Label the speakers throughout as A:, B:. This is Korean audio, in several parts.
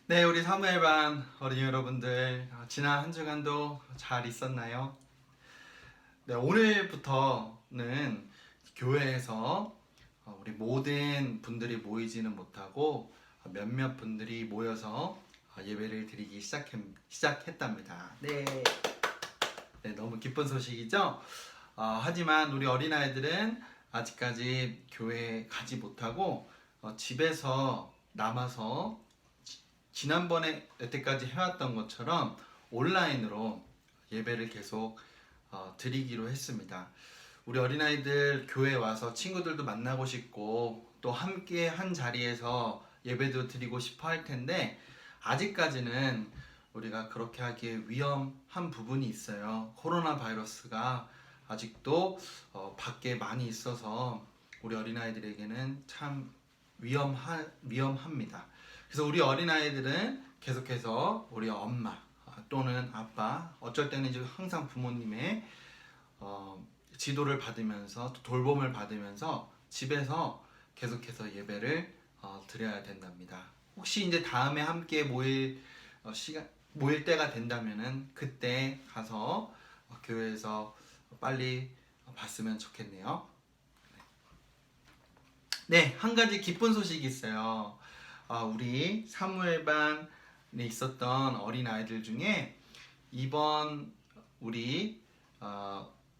A: 네, 우리 사무엘반 어린이 여러분들, 지난 한 주간도 잘 있었나요? 네, 오늘부터는 교회에서 우리 모든 분들이 모이지는 못하고 몇몇 분들이 모여서 예배를 드리기 시작했답니다. 네. 네, 너무 기쁜 소식이죠? 하지만 우리 어린아이들은 아직까지 교회에 가지 못하고 집에서 남아서 지난번에 여태까지 해왔던 것처럼 온라인으로 예배를 계속 드리기로 했습니다. 우리 어린아이들 교회에 와서 친구들도 만나고 싶고 또 함께 한 자리에서 예배도 드리고 싶어 할 텐데 아직까지는 우리가 그렇게 하기에 위험한 부분이 있어요. 코로나 바이러스가 아직도 밖에 많이 있어서 우리 어린아이들에게는 참 위험합니다. 그래서 우리 어린아이들은 계속해서 우리 엄마 또는 아빠, 어쩔 때는 이제 항상 부모님의 지도를 받으면서 또 돌봄을 받으면서 집에서 계속해서 예배를 드려야 된답니다. 혹시 이제 다음에 함께 모일 때가 된다면은 그때 가서 교회에서 빨리 봤으면 좋겠네요. 네, 한 가지 기쁜 소식이 있어요. 우리 사무엘반에 있었던 어린 아이들 중에 이번 우리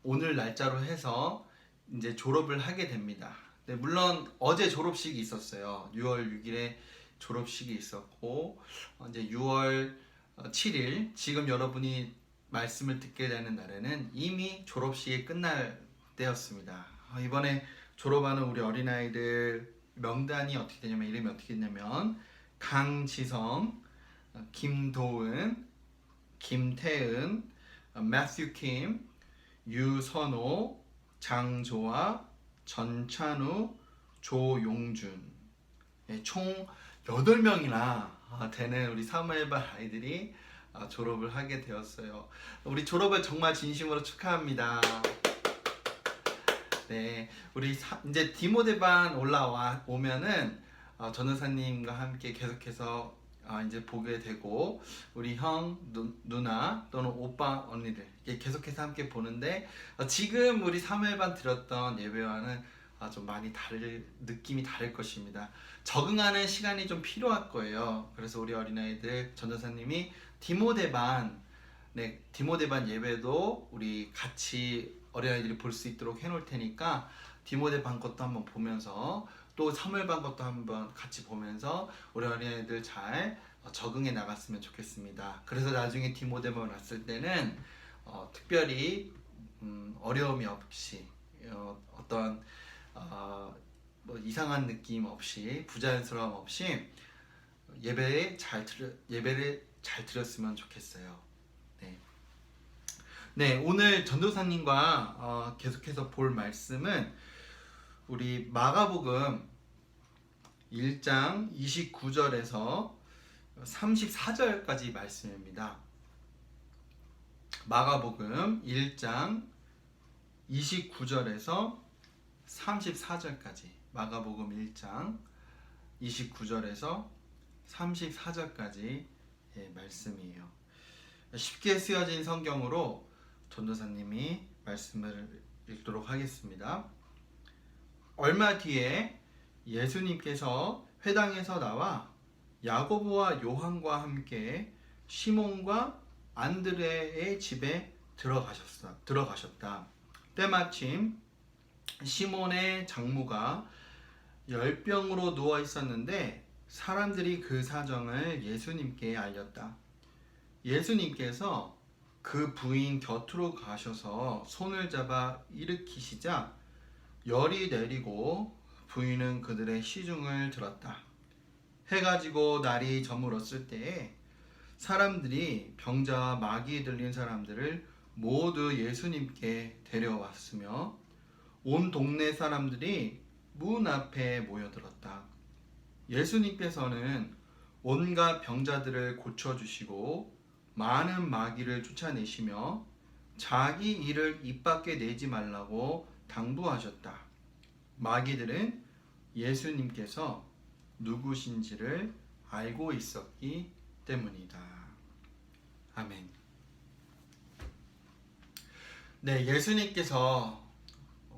A: 오늘 날짜로 해서 이제 졸업을 하게 됩니다. 네, 물론 어제 졸업식이 있었어요. 6월 6일에 졸업식이 있었고 이제 6월 7일 지금 여러분이 말씀을 듣게 되는 날에는 이미 졸업식이 끝날 때였습니다. 이번에 졸업하는 우리 어린아이들 명단이 어떻게 되냐면 이름이 어떻게 되냐면 강지성, 김도은, 김태은, 매튜 킴, 유선호, 장조아, 전찬우, 조용준. 네, 총 8명이나 되는 우리 사무엘반 아이들이 졸업을 하게 되었어요. 우리 졸업을 정말 진심으로 축하합니다. 네, 우리 이제 디모데반 오면은 전도사님과 함께 계속해서 이제 보게 되고 우리 형, 누나 또는 오빠, 언니들 계속해서 함께 보는데 지금 우리 3회반 들었던 예배와는 좀 많이 느낌이 다를 것입니다. 적응하는 시간이 좀 필요할 거예요. 그래서 우리 어린아이들 전도사님이 디모데반 예배도 우리 같이 어린아이들이 볼 수 있도록 해놓을 테니까 디모데반 것도 한번 보면서 또 사무엘반 것도 한번 같이 보면서 우리 어린아이들 잘 적응해 나갔으면 좋겠습니다. 그래서 나중에 디모데반 왔을 때는 특별히 어려움이 없이 어떤 뭐 이상한 느낌 없이 부자연스러움 없이 예배를 잘 드렸으면 좋겠어요. 네. 네, 오늘 전도사님과 계속해서 볼 말씀은 우리 마가복음 1장 29절에서 34절까지 말씀입니다. 마가복음 1장 29절에서 34절까지 마가복음 1장 29절에서 34절까지 말씀이에요. 쉽게 쓰여진 성경으로 전도사님이 말씀을 읽도록 하겠습니다. 얼마 뒤에 예수님께서 회당에서 나와 야고보와 요한과 함께 시몬과 안드레의 집에 들어가셨다. 때마침 시몬의 장모가 열병으로 누워 있었는데 사람들이 그 사정을 예수님께 알렸다. 예수님께서 그 부인 곁으로 가셔서 손을 잡아 일으키시자 열이 내리고 부인은 그들의 시중을 들었다. 해가 지고 날이 저물었을 때에 사람들이 병자와 마귀 들린 사람들을 모두 예수님께 데려왔으며 온 동네 사람들이 문 앞에 모여들었다. 예수님께서는 온갖 병자들을 고쳐주시고 많은 마귀를 쫓아내시며 자기 일을 입 밖에 내지 말라고 당부하셨다. 마귀들은 예수님께서 누구신지를 알고 있었기 때문이다. 아멘. 네, 예수님께서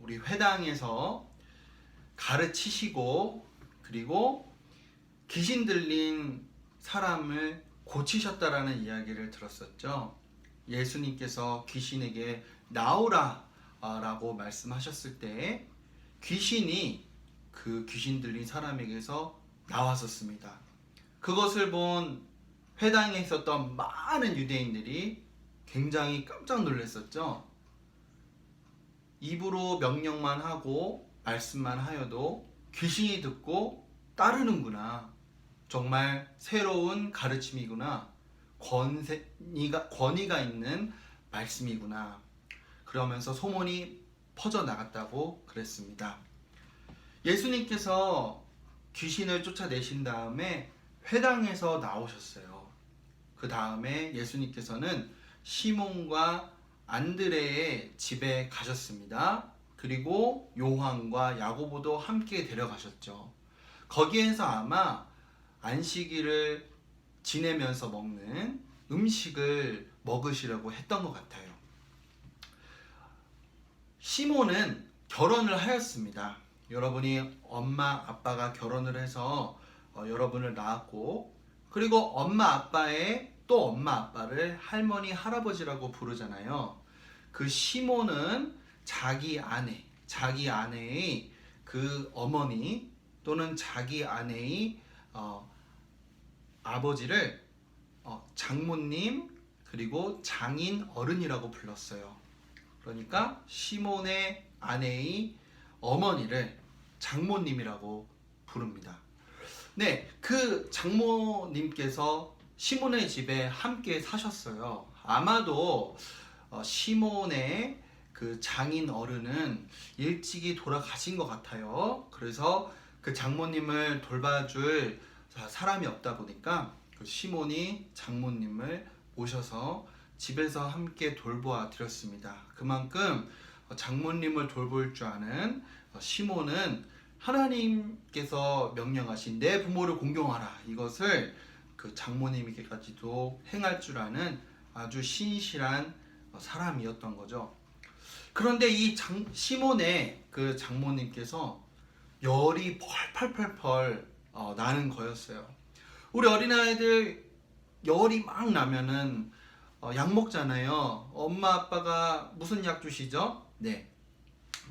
A: 우리 회당에서 가르치시고 그리고 귀신 들린 사람을 고치셨다라는 이야기를 들었었죠. 예수님께서 귀신에게 나오라 라고 말씀하셨을 때 귀신이 그 귀신 들린 사람에게서 나왔었습니다. 그것을 본 회당에 있었던 많은 유대인들이 굉장히 깜짝 놀랐었죠. 입으로 명령만 하고 말씀만 하여도 귀신이 듣고 따르는구나. 정말 새로운 가르침이구나. 권위가 있는 말씀이구나. 그러면서 소문이 퍼져나갔다고 그랬습니다. 예수님께서 귀신을 쫓아내신 다음에 회당에서 나오셨어요. 그 다음에 예수님께서는 시몬과 안드레의 집에 가셨습니다. 그리고 요한과 야고보도 함께 데려가셨죠. 거기에서 아마 안식일을 지내면서 먹는 음식을 먹으시려고 했던 것 같아요. 시몬은 결혼을 하였습니다. 여러분이 엄마 아빠가 결혼을 해서 여러분을 낳았고, 그리고 엄마 아빠의 또 엄마 아빠를 할머니 할아버지라고 부르잖아요. 그 시몬은 자기 아내의 그 어머니 또는 자기 아내의 아버지를 장모님 그리고 장인 어른이라고 불렀어요. 그러니까 시몬의 아내의 어머니를 장모님이라고 부릅니다. 네, 그 장모님께서 시몬의 집에 함께 사셨어요. 아마도 시몬의 그 장인 어른은 일찍이 돌아가신 것 같아요. 그래서 그 장모님을 돌봐줄 사람이 없다 보니까 그 시몬이 장모님을 모셔서 집에서 함께 돌보아 드렸습니다. 그만큼 장모님을 돌볼 줄 아는 시몬은 하나님께서 명령하신 내 부모를 공경하라, 이것을 그 장모님에게까지도 행할 줄 아는 아주 신실한 사람이었던 거죠. 그런데 이 시몬의 그 장모님께서 열이 펄펄펄펄 나는 거였어요. 우리 어린아이들 열이 막 나면은 약 먹잖아요. 엄마 아빠가 무슨 약 주시죠? 네,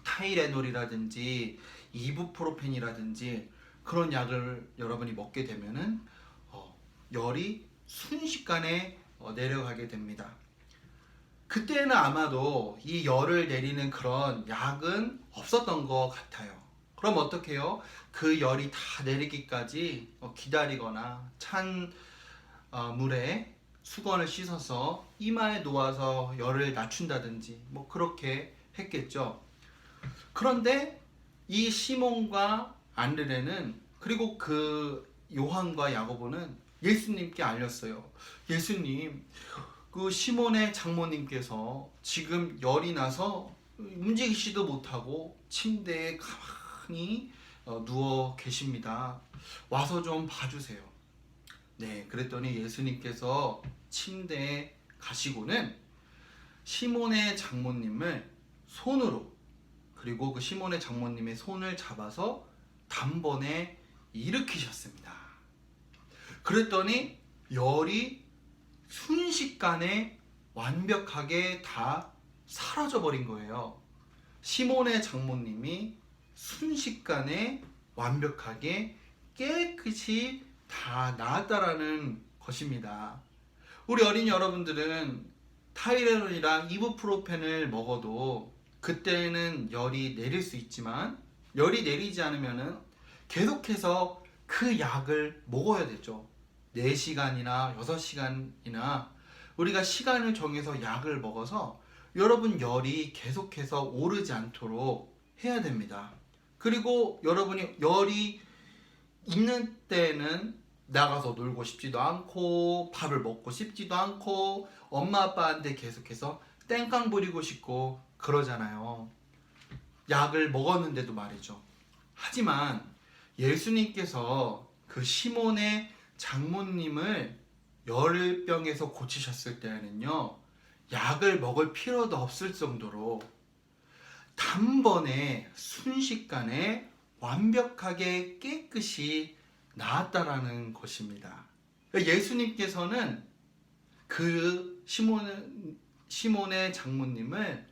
A: 타이레놀이라든지 이부프로펜이라든지 그런 약을 여러분이 먹게 되면은 열이 순식간에 내려가게 됩니다. 그때는 아마도 이 열을 내리는 그런 약은 없었던 것 같아요. 그럼 어떻게 해요? 그 열이 다 내리기까지 기다리거나 찬 물에 수건을 씻어서 이마에 놓아서 열을 낮춘다든지 뭐 그렇게 했겠죠. 그런데 이 시몬과 안드레는, 그리고 그 요한과 야고보는 예수님께 알렸어요. 예수님, 그 시몬의 장모님께서 지금 열이 나서 움직이지도 못하고 침대에 가만히 누워 계십니다. 와서 좀 봐주세요. 네, 그랬더니 예수님께서 침대에 가시고는 시몬의 장모님을 손으로, 그리고 그 시몬의 장모님의 손을 잡아서 단번에 일으키셨습니다. 그랬더니 열이 순식간에 완벽하게 다 사라져 버린 거예요. 시몬의 장모님이 순식간에 완벽하게 깨끗이 다 나았다라는 것입니다. 우리 어린이 여러분들은 타이레놀이랑 이부프로펜을 먹어도 그때는 열이 내릴 수 있지만, 열이 내리지 않으면은 계속해서 그 약을 먹어야 되죠. 4시간이나 6시간이나 우리가 시간을 정해서 약을 먹어서 여러분 열이 계속해서 오르지 않도록 해야 됩니다. 그리고 여러분이 열이 있는 때는 나가서 놀고 싶지도 않고 밥을 먹고 싶지도 않고 엄마 아빠한테 계속해서 땡깡 부리고 싶고 그러잖아요. 약을 먹었는데도 말이죠. 하지만 예수님께서 그 시몬의 장모님을 열병에서 고치셨을 때는요, 약을 먹을 필요도 없을 정도로 단번에 순식간에 완벽하게 깨끗이 나았다라는 것입니다. 예수님께서는 그 시몬의 장모님을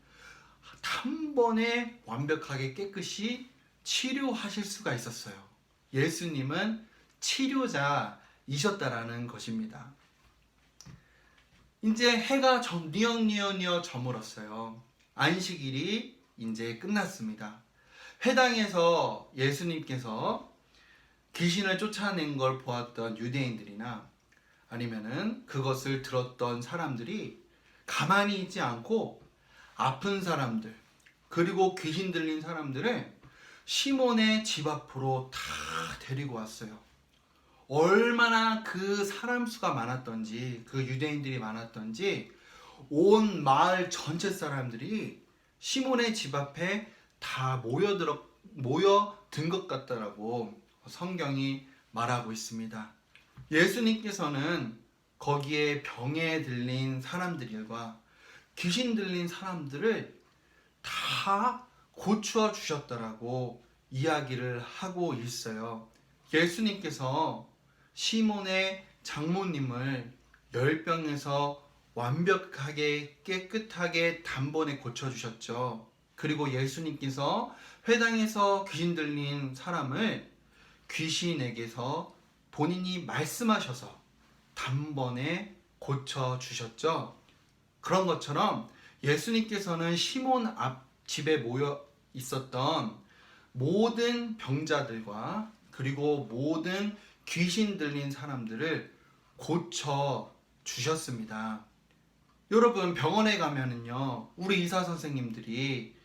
A: 단번에 완벽하게 깨끗이 치료하실 수가 있었어요. 예수님은 치료자이셨다라는 것입니다. 이제 해가 뉘엿뉘엿 저물었어요. 안식일이 이제 끝났습니다. 회당에서 예수님께서 귀신을 쫓아낸 걸 보았던 유대인들이나 아니면은 그것을 들었던 사람들이 가만히 있지 않고 아픈 사람들, 그리고 귀신 들린 사람들을 시몬의 집 앞으로 다 데리고 왔어요. 얼마나 그 사람 수가 많았던지, 그 유대인들이 많았던지 온 마을 전체 사람들이 시몬의 집 앞에 다 모여든 것 같다라고 성경이 말하고 있습니다. 예수님께서는 거기에 병에 들린 사람들과 귀신 들린 사람들을 다 고쳐 주셨다라고 이야기를 하고 있어요. 예수님께서 시몬의 장모님을 열병에서 완벽하게 깨끗하게 단번에 고쳐주셨죠. 그리고 예수님께서 회당에서 귀신 들린 사람을 귀신에게서 본인이 말씀하셔서 단번에 고쳐주셨죠. 그런 것처럼 예수님께서는 시몬 앞 집에 모여 있었던 모든 병자들과 그리고 모든 귀신 들린 사람들을 고쳐 주셨습니다. 여러분, 병원에 가면은요, 우리 의사 선생님들이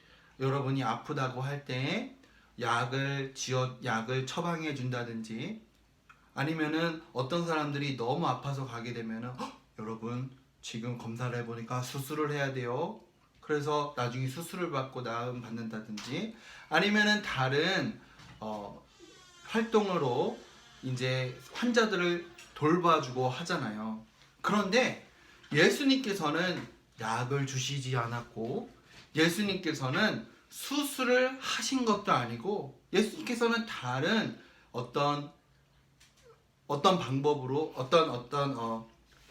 A: 여러분이 아프다고 할 때 약을 처방해 준다든지, 아니면은 어떤 사람들이 너무 아파서 가게 되면은 여러분 지금 검사를 해보니까 수술을 해야 돼요. 그래서 나중에 수술을 받고 나음 받는다든지, 아니면은 다른 활동으로 이제 환자들을 돌봐주고 하잖아요. 그런데 예수님께서는 약을 주시지 않았고, 예수님께서는 수술을 하신 것도 아니고, 예수님께서는 다른 어떤 방법으로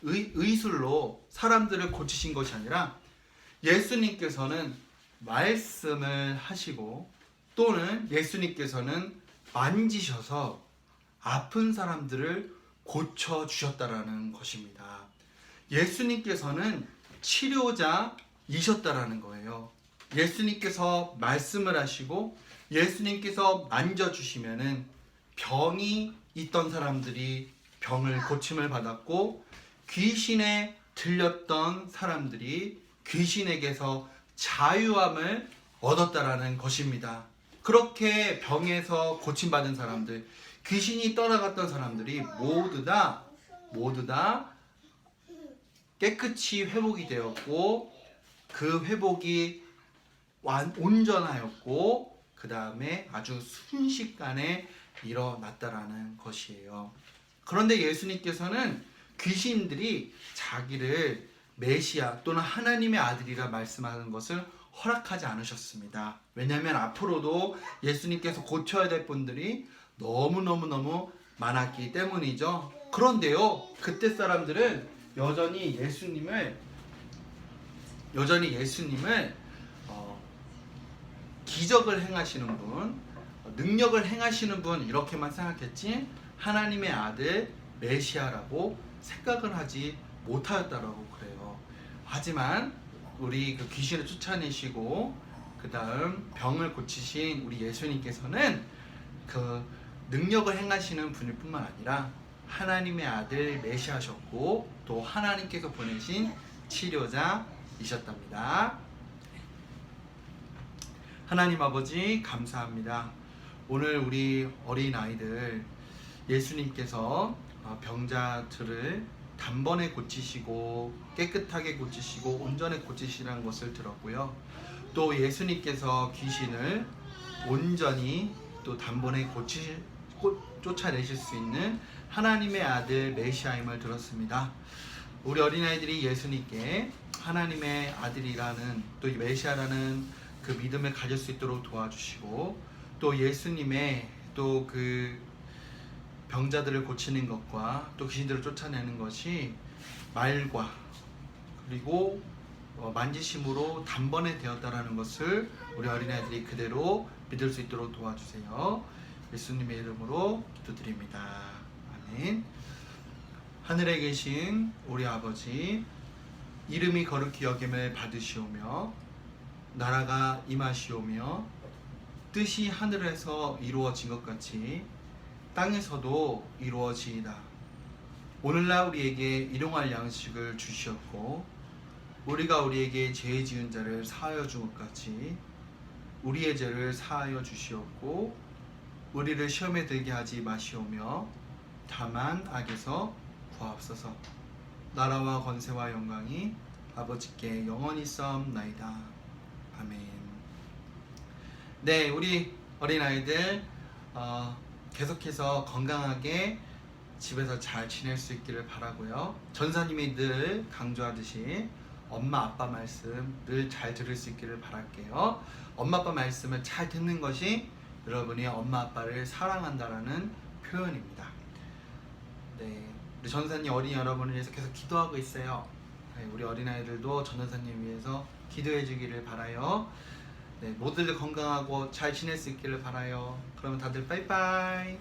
A: 의술로 사람들을 고치신 것이 아니라 예수님께서는 말씀을 하시고, 또는 예수님께서는 만지셔서 아픈 사람들을 고쳐주셨다라는 것입니다. 예수님께서는 치료자이셨다라는 거예요. 예수님께서 말씀을 하시고 예수님께서 만져주시면은 병이 있던 사람들이 병을 고침을 받았고, 귀신에 들렸던 사람들이 귀신에게서 자유함을 얻었다라는 것입니다. 그렇게 병에서 고침받은 사람들, 귀신이 떠나갔던 사람들이 모두 다 깨끗이 회복이 되었고, 그 회복이 온전하였고, 그 다음에 아주 순식간에 일어났다라는 것이에요. 그런데 예수님께서는 귀신들이 자기를 메시아 또는 하나님의 아들이라 말씀하는 것을 허락하지 않으셨습니다. 왜냐하면 앞으로도 예수님께서 고쳐야 될 분들이 너무 많았기 때문이죠. 그런데요, 그때 사람들은 여전히 예수님을 기적을 행하시는 분, 능력을 행하시는 분, 이렇게만 생각했지 하나님의 아들 메시아라고 생각을 하지 못하였다라고 그래요. 하지만 우리 그 귀신을 쫓아내시고 그 다음 병을 고치신 우리 예수님께서는 그 능력을 행하시는 분일 뿐만 아니라 하나님의 아들 메시아셨고, 또 하나님께서 보내신 치료자이셨답니다. 하나님 아버지 감사합니다. 오늘 우리 어린아이들 예수님께서 병자들을 단번에 고치시고 깨끗하게 고치시고 온전히 고치시라는 것을 들었고요. 또 예수님께서 귀신을 온전히 또 단번에 쫓아내실 수 있는 하나님의 아들 메시아임을 들었습니다. 우리 어린아이들이 예수님께 하나님의 아들이라는 또 메시아라는 그 믿음을 가질 수 있도록 도와주시고, 또 예수님의 또 그 병자들을 고치는 것과 또 귀신들을 쫓아내는 것이 말과 그리고 만지심으로 단번에 되었다라는 것을 우리 어린아이들이 그대로 믿을 수 있도록 도와주세요. 예수님의 이름으로 기도드립니다. 아멘. 하늘에 계신 우리 아버지, 이름이 거룩히 여김을 받으시오며 나라가 임하시오며 뜻이 하늘에서 이루어진 것 같이 땅에서도 이루어지이다. 오늘날 우리에게 일용할 양식을 주시었고 우리가 우리에게 죄 지은 자를 사하여 준 것 같이 우리의 죄를 사하여 주시었고 우리를 시험에 들게 하지 마시오며 다만 악에서 구하옵소서. 나라와 권세와 영광이 아버지께 영원히 싸움나이다. 아멘. 네, 우리 어린아이들 계속해서 건강하게 집에서 잘 지낼 수 있기를 바라고요. 전사님이 늘 강조하듯이 엄마 아빠 말씀 늘 잘 들을 수 있기를 바랄게요. 엄마 아빠 말씀을 잘 듣는 것이 여러분이 엄마 아빠를 사랑한다라는 표현입니다. 네, 우리 전사님 어린이 여러분을 위해서 계속 기도하고 있어요. 네, 우리 어린아이들도 전도사님 위해서 기도해 주기를 바라요. 네, 모두들 건강하고 잘 지낼 수 있기를 바라요. 그러면 다들 빠이빠이.